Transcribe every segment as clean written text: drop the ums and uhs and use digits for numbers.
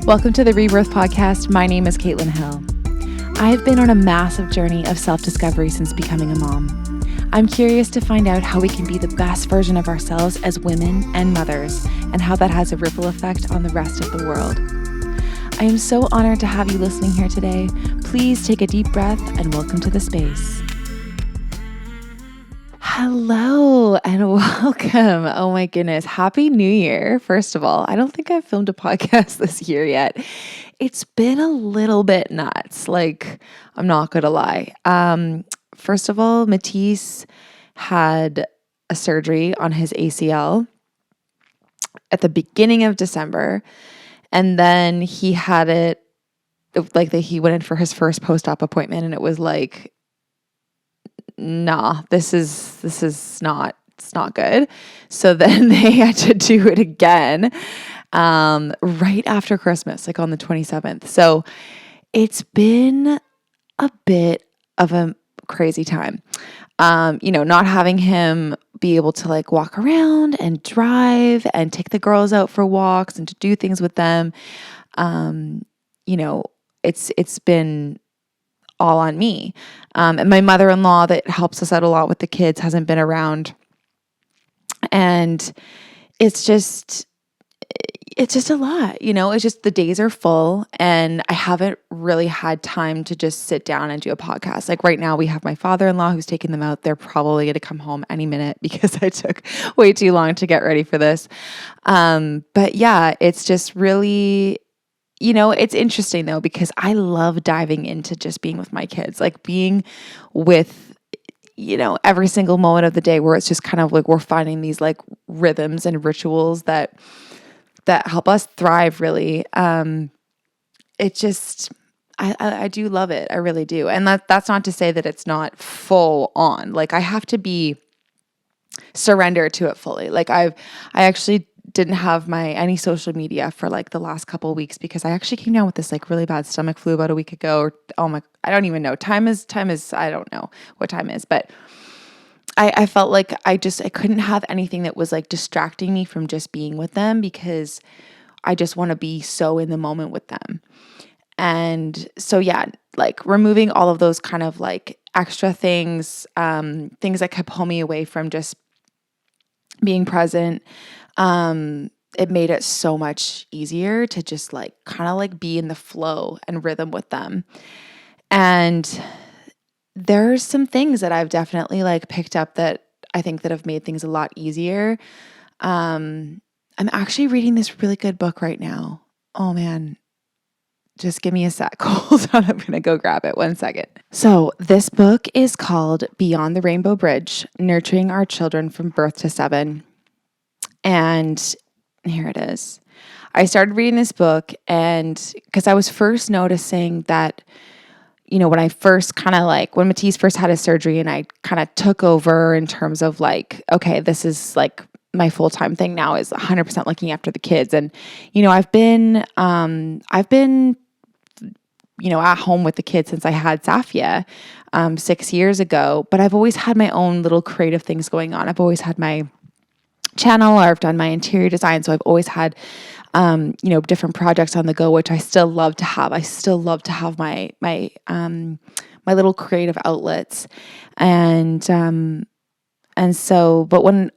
Welcome to the Rebirth podcast. My name is Caitlin Hill. I've been on a massive journey of self-discovery since becoming a mom. I'm curious to find out how we can be the best version of ourselves as women and mothers, and how that has a ripple effect on the rest of the world. I am so honored to have you listening here today. Please take a deep breath and welcome to the space. Hello and welcome. Oh my goodness. Happy New Year. First of all, I don't think I've filmed a podcast this year yet. It's been a little bit nuts. I'm not going to lie. First of all, Matisse had a surgery on his ACL at the beginning of December. And then he had it he went in for his first post-op appointment and it was like, nah, this is not, it's not good. So then they had to do it again, right after Christmas, on the 27th. So it's been a bit of a crazy time. Not having him be able to walk around and drive and take the girls out for walks and to do things with them. It's been all on me. And my mother-in-law that helps us out a lot with the kids hasn't been around. And it's just a lot, it's just the days are full and I haven't really had time to just sit down and do a podcast. Right now we have my father-in-law who's taking them out. They're probably going to come home any minute because I took way too long to get ready for this. But yeah, it's just really, it's interesting though, because I love diving into just being with my kids, being with, every single moment of the day where it's just kind of we're finding these rhythms and rituals that help us thrive really. It just, I do love it. I really do. And that's not to say that it's not full on. I have to be surrendered to it fully. I actually didn't have any social media for the last couple of weeks because I actually came down with this really bad stomach flu about a week ago. I don't even know. Time is, I don't know what time is, but I felt like I couldn't have anything that was distracting me from just being with them because I just want to be so in the moment with them. And so, yeah, removing all of those kind of extra things, things that could pull me away from just being present. It made it so much easier to just be in the flow and rhythm with them. And there's some things that I've definitely picked up that I think that have made things a lot easier. I'm actually reading this really good book right now. Oh man, just give me a sec. Hold on, I'm going to go grab it. 1 second. So this book is called Beyond the Rainbow Bridge, Nurturing Our Children from Birth to 7. And here it is. I started reading this book and because I was first noticing that, when I first when Matisse first had his surgery and I kind of took over in terms of okay, this is my full-time thing now is 100% looking after the kids. And, I've been at home with the kids since I had Safia 6 years ago, but I've always had my own little creative things going on. I've always had my channel, or I've done my interior design. So I've always had, different projects on the go, which I still love to have. I still love to have my little creative outlets. And so, but when,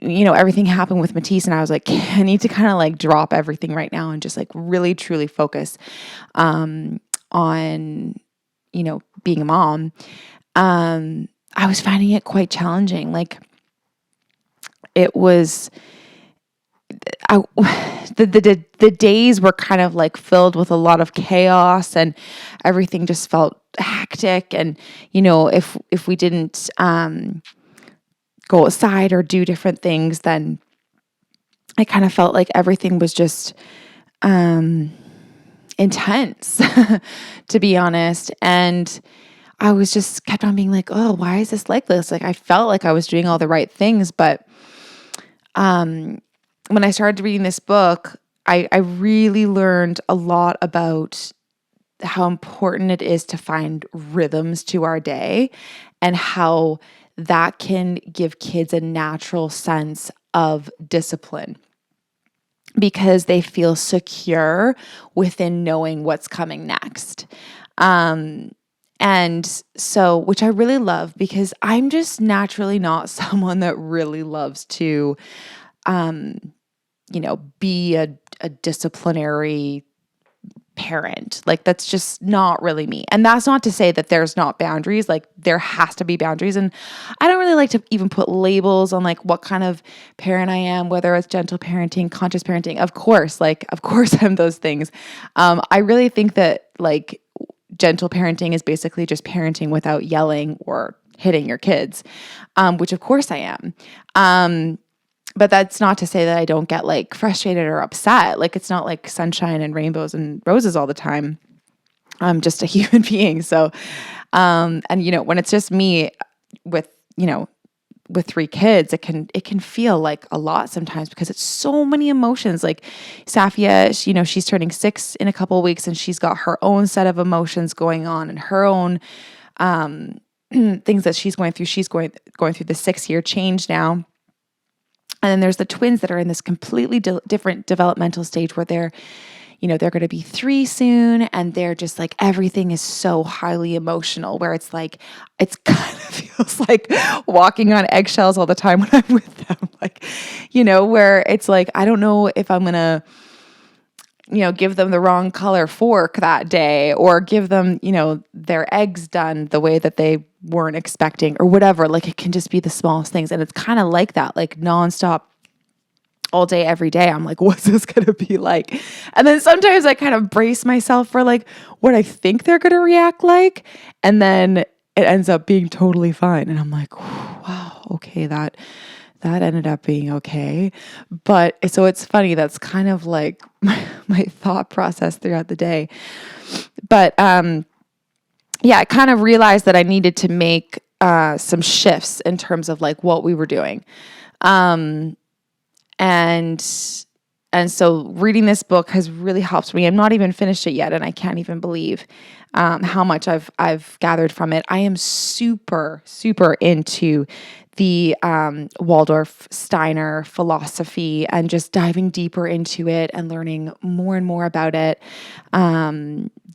everything happened with Matisse and I was like, I need to kind of drop everything right now and just really truly focus, on, being a mom. I was finding it quite challenging. It was, the days were kind of filled with a lot of chaos and everything just felt hectic. And, if we didn't, go outside or do different things, then I kind of felt like everything was just, intense to be honest. And I was just kept on being oh, why is this like this? I felt like I was doing all the right things, but when I started reading this book, I really learned a lot about how important it is to find rhythms to our day and how that can give kids a natural sense of discipline. because they feel secure within knowing what's coming next. And so, which I really love, because I'm just naturally not someone that really loves to, be a disciplinary parent. Like, that's just not really me. And that's not to say that there's not boundaries. Like, there has to be boundaries. And I don't really like to even put labels on like what kind of parent I am, whether it's gentle parenting, conscious parenting. Of course, I'm those things. I really think that like gentle parenting is basically just parenting without yelling or hitting your kids, which of course I am. But that's not to say that I don't get like frustrated or upset. Like, it's not like sunshine and rainbows and roses all the time. I'm just a human being. So, and when it's just me with, with 3 kids, it can feel like a lot sometimes, because it's so many emotions. Like Safia, she's turning 6 in a couple of weeks, and she's got her own set of emotions going on, and her own things that she's going through. She's going through the 6-year change now. And then there's the twins that are in this completely different developmental stage, where they're going to be 3 soon, and they're just like, everything is so highly emotional, where it's like, it's kind of feels like walking on eggshells all the time when I'm with them. Like, where it's like, I don't know if I'm going to, give them the wrong color fork that day, or give them, their eggs done the way that they weren't expecting, or whatever. Like, it can just be the smallest things. And it's kind of like that, like nonstop, all day, every day. I'm like, what's this going to be like? And then sometimes I kind of brace myself for like what I think they're going to react like. And then it ends up being totally fine. And I'm like, wow, okay, that ended up being okay. But so it's funny. That's kind of like my thought process throughout the day. But I kind of realized that I needed to make some shifts in terms of like what we were doing. And so reading this book has really helped me. I'm not even finished it yet, and I can't even believe how much I've gathered from it. I am super, super into the Waldorf Steiner philosophy, and just diving deeper into it and learning more and more about it.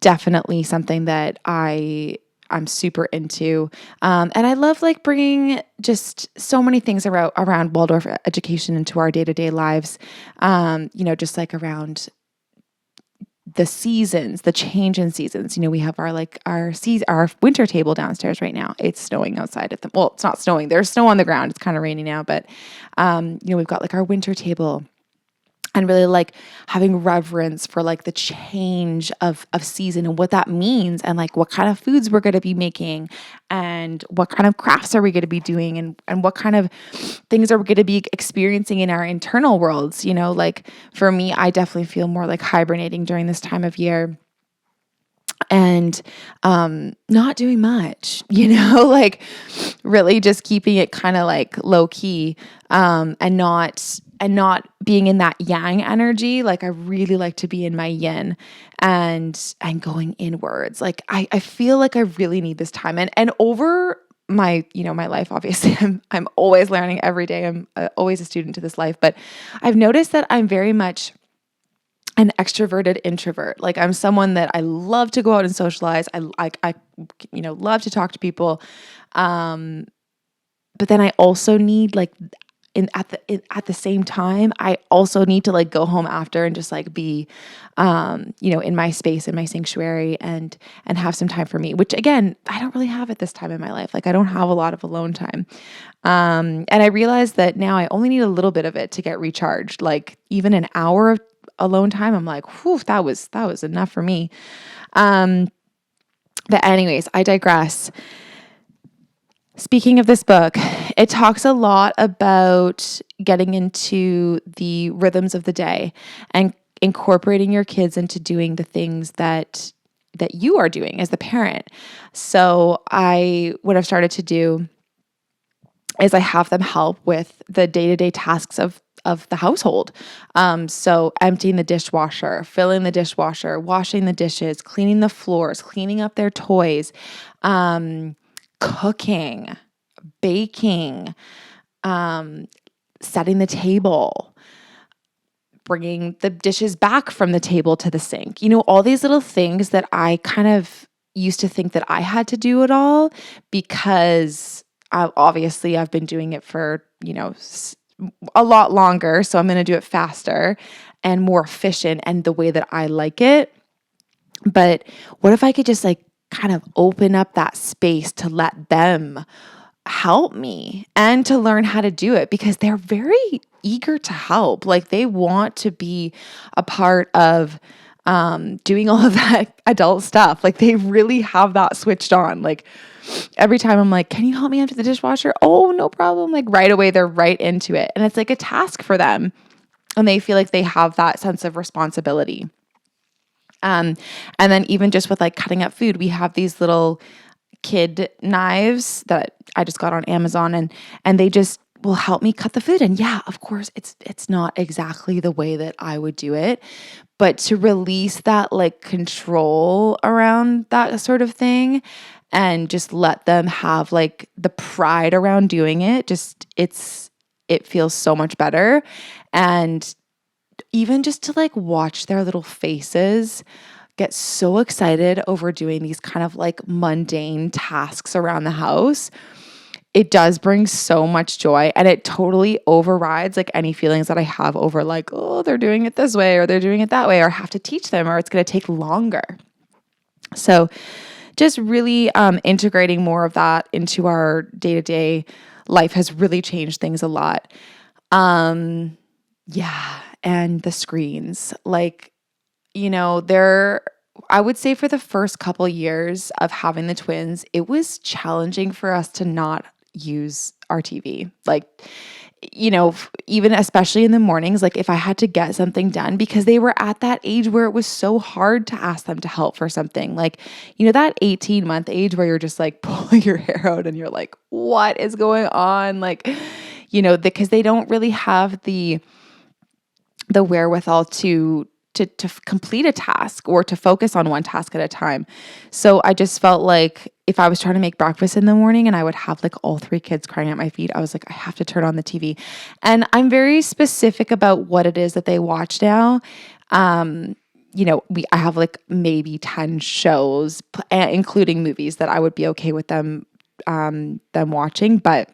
Definitely something that I'm super into. And I love like bringing just so many things around Waldorf education into our day-to-day lives. Just like around the seasons, the change in seasons. We have our winter table downstairs right now. It's snowing outside it's not snowing. There's snow on the ground. It's kind of rainy now, but we've got like our winter table. And really like having reverence for like the change of season, and what that means, and like what kind of foods we're going to be making, and what kind of crafts are we going to be doing, and what kind of things are we going to be experiencing in our internal worlds. Like for me, I definitely feel more like hibernating during this time of year, and not doing much, like really just keeping it kind of like low key, and not being in that yang energy. Like I really like to be in my yin and going inwards. Like I feel like I really need this time, and over my my life, obviously I'm always learning every day. I'm always a student to this life, but I've noticed that I'm very much an extroverted introvert. Like I'm someone that I love to go out and socialize. I love to talk to people. But then I also need like at the same time, I also need to like go home after and just like be, in my space, in my sanctuary, and have some time for me, which again, I don't really have at this time in my life. Like I don't have a lot of alone time. And I realized that now I only need a little bit of it to get recharged. Like even an hour of alone time, I'm like, whew, that was enough for me. But anyways, I digress. Speaking of this book, it talks a lot about getting into the rhythms of the day and incorporating your kids into doing the things that you are doing as the parent. So what I've started to do is I have them help with the day-to-day tasks of the household. So emptying the dishwasher, filling the dishwasher, washing the dishes, cleaning the floors, cleaning up their toys, cooking, baking, setting the table, bringing the dishes back from the table to the sink. All these little things that I kind of used to think that I had to do it all because obviously I've been doing it for, a lot longer. So I'm going to do it faster and more efficient and the way that I like it. But what if I could just kind of open up that space to let them help me and to learn how to do it, because they're very eager to help. They want to be a part of doing all of that adult stuff. They really have that switched on. Every time I'm like, can you help me empty the dishwasher? Oh, no problem. Right away, they're right into it. And it's a task for them. And they feel like they have that sense of responsibility. And then even just with cutting up food, we have these little kid knives that I just got on Amazon, and they just will help me cut the food. And yeah, of course, it's not exactly the way that I would do it, but to release that control around that sort of thing and just let them have the pride around doing it, it feels so much better. And even just to watch their little faces get so excited over doing these kind of mundane tasks around the house, it does bring so much joy, and it totally overrides any feelings that I have over oh, they're doing it this way or they're doing it that way, or have to teach them, or it's going to take longer. So just really integrating more of that into our day-to-day life has really changed things a lot. Yeah. And the screens, I would say for the first couple years of having the twins, it was challenging for us to not use our TV. Even especially in the mornings, if I had to get something done, because they were at that age where it was so hard to ask them to help for something. That 18-month age where you're just pulling your hair out and you're like, what is going on? Because they don't really have the wherewithal to complete a task or to focus on one task at a time. So I just felt like if I was trying to make breakfast in the morning and I would have all three kids crying at my feet, I was like, I have to turn on the TV. And I'm very specific about what it is that they watch now. I have maybe 10 shows, including movies, that I would be okay with them watching. But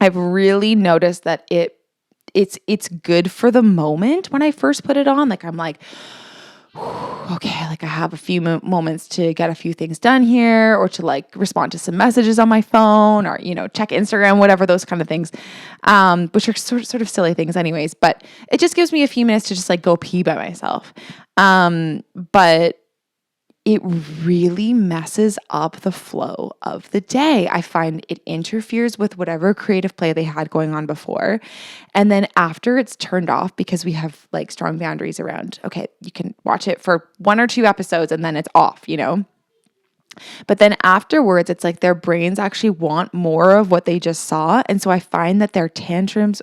I've really noticed that it's good for the moment when I first put it on. I'm like, okay, I have a few moments to get a few things done here, or to respond to some messages on my phone, or, check Instagram, whatever, those kind of things, which are sort of silly things anyways, but it just gives me a few minutes to just go pee by myself. But it really messes up the flow of the day. I find it interferes with whatever creative play they had going on before. And then after it's turned off, because we have strong boundaries around, okay, you can watch it for 1 or 2 episodes and then it's off, But then afterwards, it's their brains actually want more of what they just saw. And so I find that their tantrums,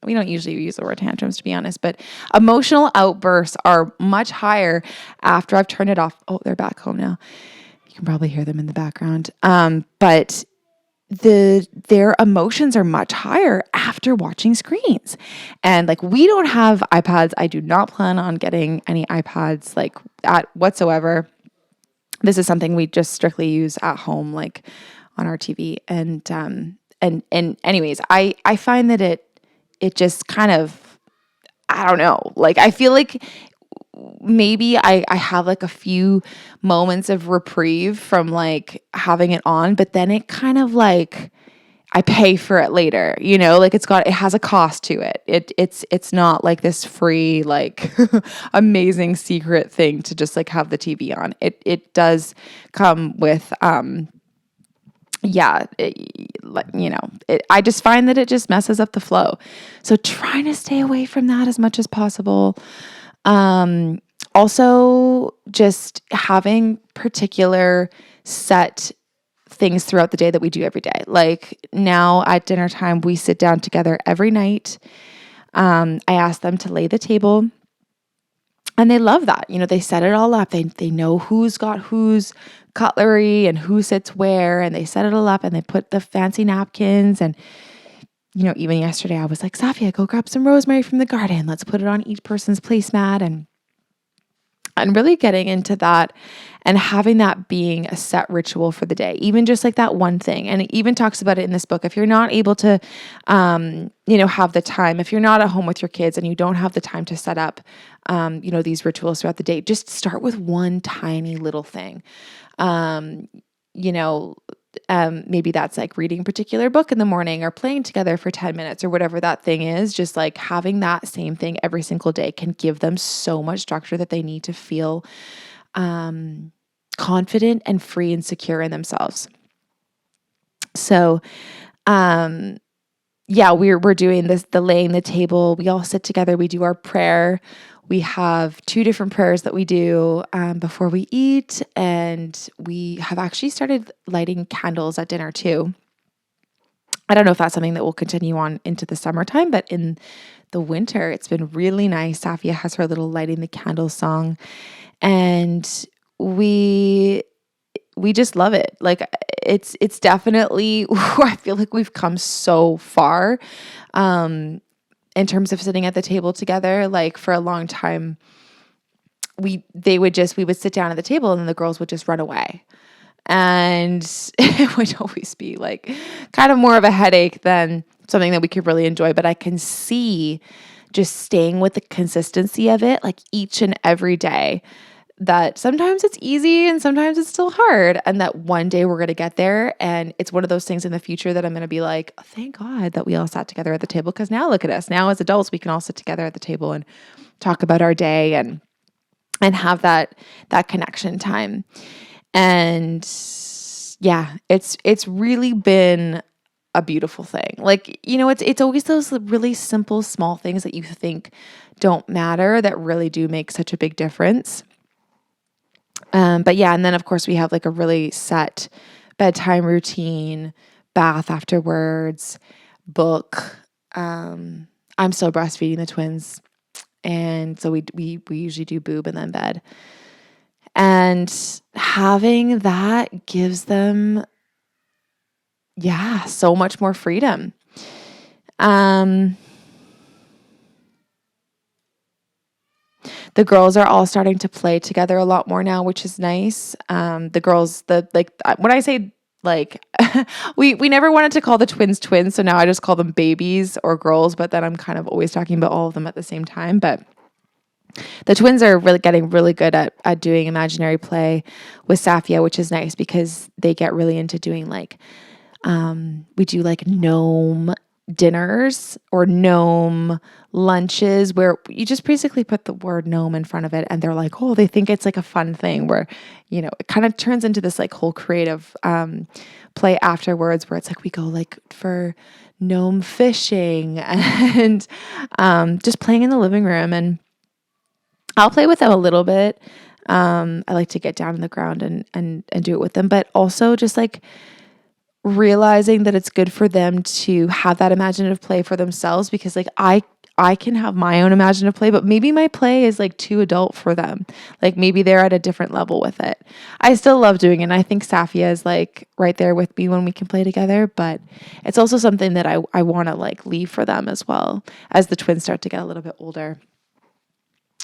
we don't usually use the word tantrums, to be honest, but emotional outbursts are much higher after I've turned it off. Oh, they're back home now. You can probably hear them in the background. But their emotions are much higher after watching screens. And we don't have iPads. I do not plan on getting any iPads whatsoever. This is something we just strictly use at home, on our TV. And anyways, I find that it just kind of, I don't know, I feel like maybe I have a few moments of reprieve from having it on, but then it kind of I pay for it later, it has a cost to it. It's not this free, amazing secret thing to just have the TV on. It does come with, I just find that it just messes up the flow. So trying to stay away from that as much as possible. Also just having particular set things throughout the day that we do every day. Now at dinner time, we sit down together every night. I ask them to lay the table. And they love that. They set it all up. They know who's got whose cutlery and who sits where, and they set it all up and they put the fancy napkins and, even yesterday I was like, Safia, go grab some rosemary from the garden. Let's put it on each person's placemat, and really getting into that and having that being a set ritual for the day, even just like that one thing. And it even talks about it in this book. If you're not able to, have the time, if you're not at home with your kids and you don't have the time to set up, these rituals throughout the day, just start with one tiny little thing. Maybe that's like reading a particular book in the morning or playing together for 10 minutes or whatever that thing is. Just like having that same thing every single day can give them so much structure that they need to feel confident and free and secure in themselves. So, we're doing this, the laying the table. We all sit together. We do our prayer. We have 2 different prayers that we do before we eat. And we have actually started lighting candles at dinner too. I don't know if that's something that will continue on into the summertime, but in the winter, it's been really nice. Safia has her little lighting the candle song. And we just love it. Like it's definitely, I feel like we've come so far in terms of sitting at the table together. Like for a long time, we would sit down at the table and then the girls would just run away. And it would always be like kind of more of a headache than something that we could really enjoy. But I can see just staying with the consistency of it, like each and every day, that sometimes it's easy and sometimes it's still hard, and that one day we're going to get there. And it's one of those things in the future that I'm going to be like, oh, thank God that we all sat together at the table, because now look at us. Now as adults, we can all sit together at the table and talk about our day and have that connection time. And it's really been a beautiful thing. Like, it's always those really simple, small things that you think don't matter that really do make such a big difference. And then of course we have like a really set bedtime routine, bath afterwards, book. I'm still breastfeeding the twins. And so we usually do boob and then bed. And having that gives them, so much more freedom. The girls are all starting to play together a lot more now, which is nice. The girls, when I say like, we never wanted to call the twins, so now I just call them babies or girls, but then I'm kind of always talking about all of them at the same time. But the twins are really getting really good at doing imaginary play with Safia, which is nice because they get really into doing like, we do like gnome dinners or gnome lunches where you just basically put the word gnome in front of it, and they're like, oh, they think it's like a fun thing where, it kind of turns into this like whole creative play afterwards, where it's like we go like for gnome fishing and just playing in the living room. And I'll play with them a little bit. I like to get down on the ground and do it with them, but also just like realizing that it's good for them to have that imaginative play for themselves, because like I can have my own imaginative play, but maybe my play is like too adult for them. Like maybe they're at a different level with it. I still love doing it. And I think Safia is like right there with me when we can play together, but it's also something that I want to like leave for them as well as the twins start to get a little bit older.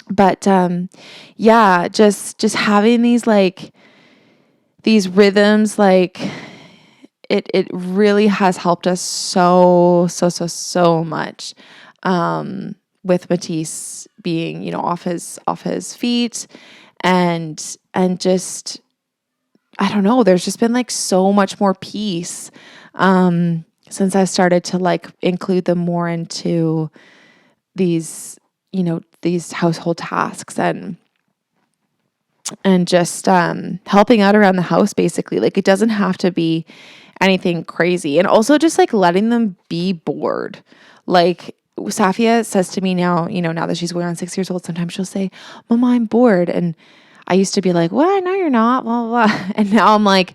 But just having these like these rhythms, like it really has helped us so much. With Matisse being, off his feet, and just, I don't know, there's just been like so much more peace, since I started to like include them more into these household tasks and just, helping out around the house, basically. Like it doesn't have to be anything crazy. And also just like letting them be bored. Like Safia says to me now, now that she's going on 6 years old, sometimes she'll say, Mama, I'm bored. And I used to be like, what? No, you're not, blah, blah, blah. And now I'm like,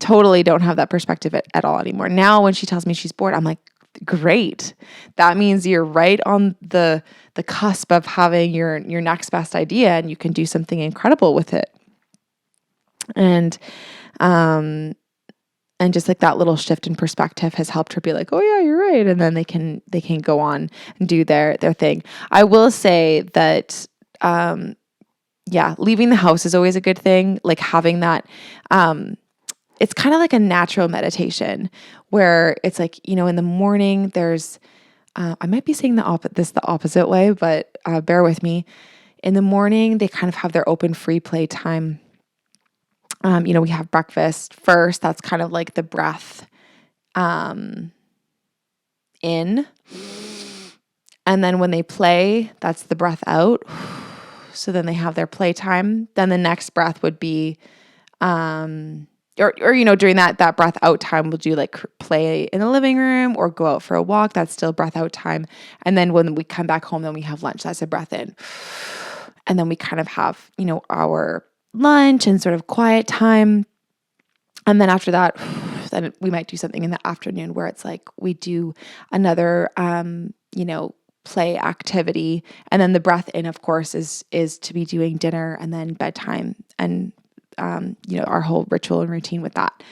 totally don't have that perspective at all anymore. Now when she tells me she's bored, I'm like, great. That means you're right on the cusp of having your next best idea, and you can do something incredible with it. And just like that little shift in perspective has helped her be like, oh yeah, you're right. And then they can go on and do their thing. I will say that, leaving the house is always a good thing. Like having that, it's kind of like a natural meditation where it's like, in the morning there's, I might be saying the opposite way, but bear with me. In the morning, they kind of have their open free play time. We have breakfast first. That's kind of like the breath in. And then when they play, that's the breath out. So then they have their playtime. Then the next breath would be, during that breath out time, we'll do like play in the living room or go out for a walk. That's still breath out time. And then when we come back home, then we have lunch. That's a breath in. And then we kind of have, our lunch and sort of quiet time. And then after that, then we might do something in the afternoon where it's like we do another, play activity. And then the breath in, of course, is to be doing dinner and then bedtime and, our whole ritual and routine with that.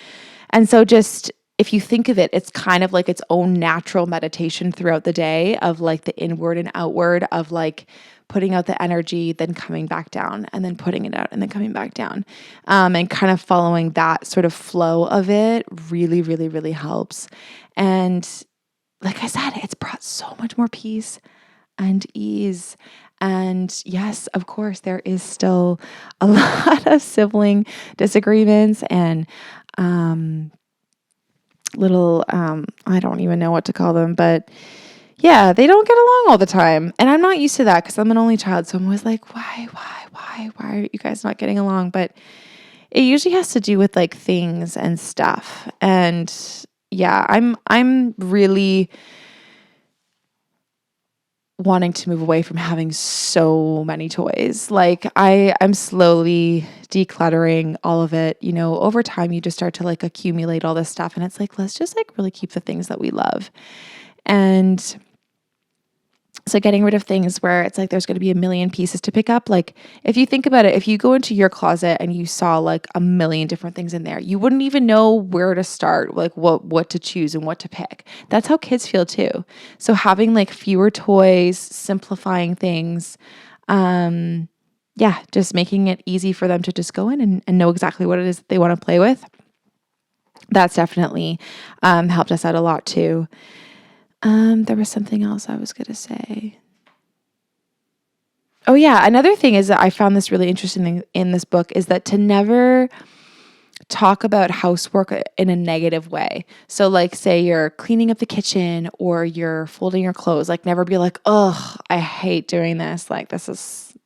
And so just, if you think of it, it's kind of like its own natural meditation throughout the day of like the inward and outward of like putting out the energy, then coming back down and then putting it out and then coming back down. And kind of following that sort of flow of it really, really, really helps. And like I said, it's brought so much more peace and ease. And yes, of course, there is still a lot of sibling disagreements and little, I don't even know what to call them, but yeah, they don't get along all the time. And I'm not used to that because I'm an only child. So I'm always like, why are you guys not getting along? But it usually has to do with like things and stuff. And yeah, I'm really wanting to move away from having so many toys. Like I'm slowly decluttering all of it. Over time you just start to like accumulate all this stuff and it's like, let's just like really keep the things that we love. And so getting rid of things where it's like there's going to be a million pieces to pick up. Like if you think about it, if you go into your closet and you saw like a million different things in there, you wouldn't even know where to start, like what to choose and what to pick. That's how kids feel too. So having like fewer toys, simplifying things, just making it easy for them to just go in and know exactly what it is that they want to play with. That's definitely helped us out a lot too. There was something else I was going to say. Oh yeah. Another thing is that I found this really interesting in this book is that to never talk about housework in a negative way. So like say you're cleaning up the kitchen or you're folding your clothes, like never be like, oh, I hate doing this. Like this is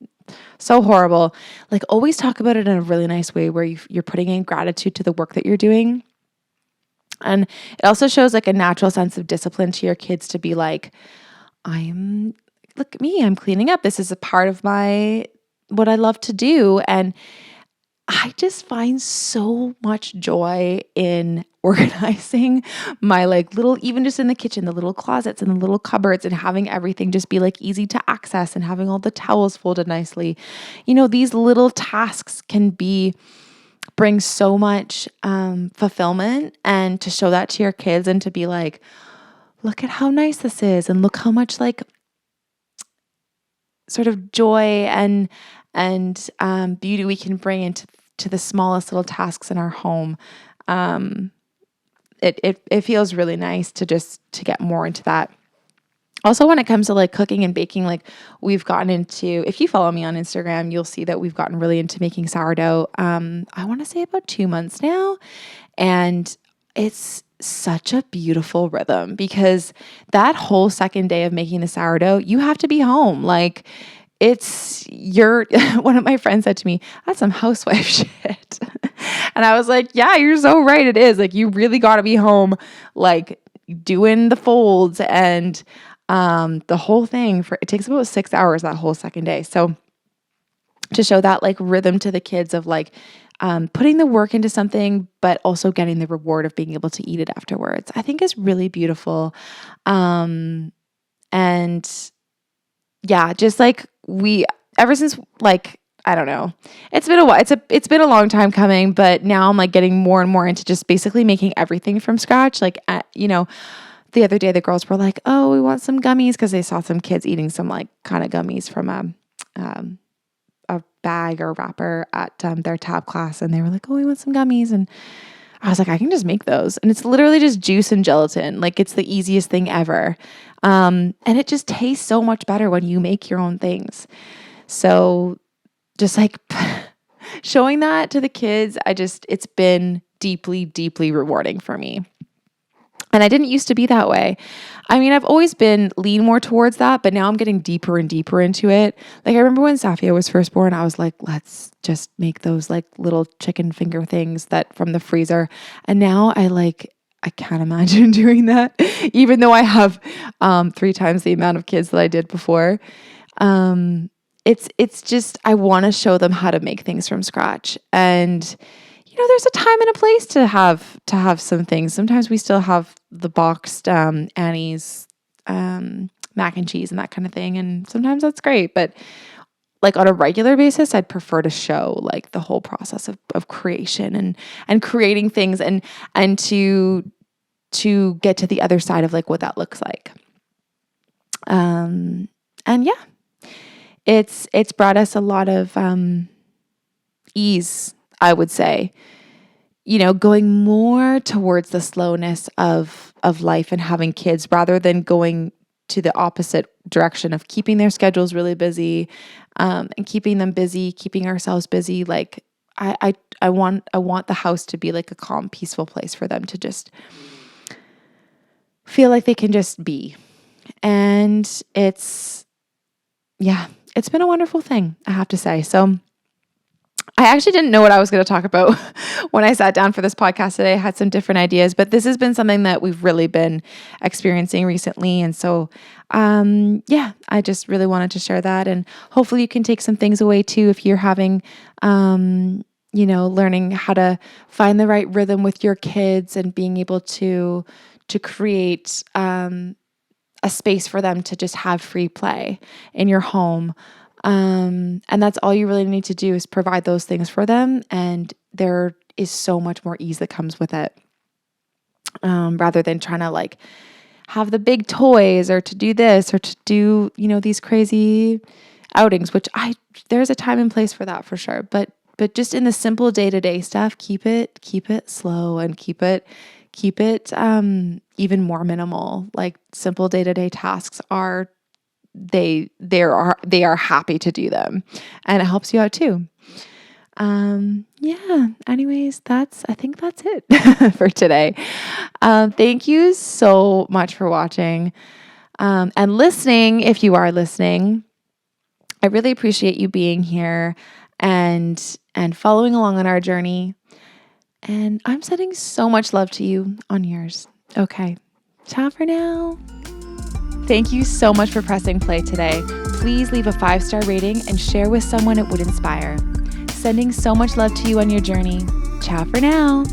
so horrible. Like always talk about it in a really nice way where you're putting in gratitude to the work that you're doing. And it also shows like a natural sense of discipline to your kids to be like, look at me, I'm cleaning up. This is a part of what I love to do. And I just find so much joy in organizing my like little, even just in the kitchen, the little closets and the little cupboards and having everything just be like easy to access and having all the towels folded nicely. These little tasks can bring so much fulfillment, and to show that to your kids and to be like, look at how nice this is and look how much like sort of joy and beauty we can bring into the smallest little tasks in our home. It feels really nice to get more into that. Also, when it comes to like cooking and baking, like we've gotten into, if you follow me on Instagram, you'll see that we've gotten really into making sourdough. I want to say about 2 months now. And it's such a beautiful rhythm because that whole second day of making the sourdough, you have to be home. Like one of my friends said to me, that's some housewife shit. And I was like, yeah, you're so right. It is like, you really got to be home, like doing the folds and the whole thing it takes about 6 hours that whole second day. So to show that like rhythm to the kids of like putting the work into something, but also getting the reward of being able to eat it afterwards, I think is really beautiful. And yeah, just like ever since like, I don't know, it's been a while. It's been a long time coming, but now I'm like getting more and more into just basically making everything from scratch. Like, the other day the girls were like, oh, we want some gummies, because they saw some kids eating some like kind of gummies from a bag or wrapper at their tab class. And they were like, oh, we want some gummies. And I was like, I can just make those. And it's literally just juice and gelatin. Like, it's the easiest thing ever. And it just tastes so much better when you make your own things. So just like showing that to the kids, it's been deeply, deeply rewarding for me. And I didn't used to be that way. I mean, I've always been lean more towards that, but now I'm getting deeper and deeper into it. Like, I remember when Safia was first born, I was like, let's just make those like little chicken finger things that from the freezer. And now I can't imagine doing that, even though I have 3 times the amount of kids that I did before. It's just, I want to show them how to make things from scratch. And there's a time and a place to have some things. Sometimes we still have the boxed Annie's mac and cheese and that kind of thing, and sometimes that's great. But like on a regular basis, I'd prefer to show like the whole process of creation and creating things and to get to the other side of like what that looks like. And yeah, it's brought us a lot of ease, I would say, going more towards the slowness of life and having kids, rather than going to the opposite direction of keeping their schedules really busy, and keeping them busy, keeping ourselves busy. Like I want the house to be like a calm, peaceful place for them to just feel like they can just be. And it's been a wonderful thing, I have to say. So I actually didn't know what I was going to talk about when I sat down for this podcast today. I had some different ideas, but this has been something that we've really been experiencing recently. And so, I just really wanted to share that. And hopefully you can take some things away too, if you're having, learning how to find the right rhythm with your kids and being able to create a space for them to just have free play in your home. And that's all you really need to do is provide those things for them. And there is so much more ease that comes with it. Rather than trying to like have the big toys or to do this or to do, these crazy outings, which there's a time and place for that for sure. But just in the simple day-to-day stuff, keep it slow and keep it even more minimal. Like simple day-to-day tasks they are happy to do them, and it helps you out too. Anyways, I think that's it for today. Thank you so much for watching, and listening. If you are listening, I really appreciate you being here and following along on our journey. And I'm sending so much love to you on yours. Okay. Ciao for now. Thank you so much for pressing play today. Please leave a 5-star rating and share with someone it would inspire. Sending so much love to you on your journey. Ciao for now.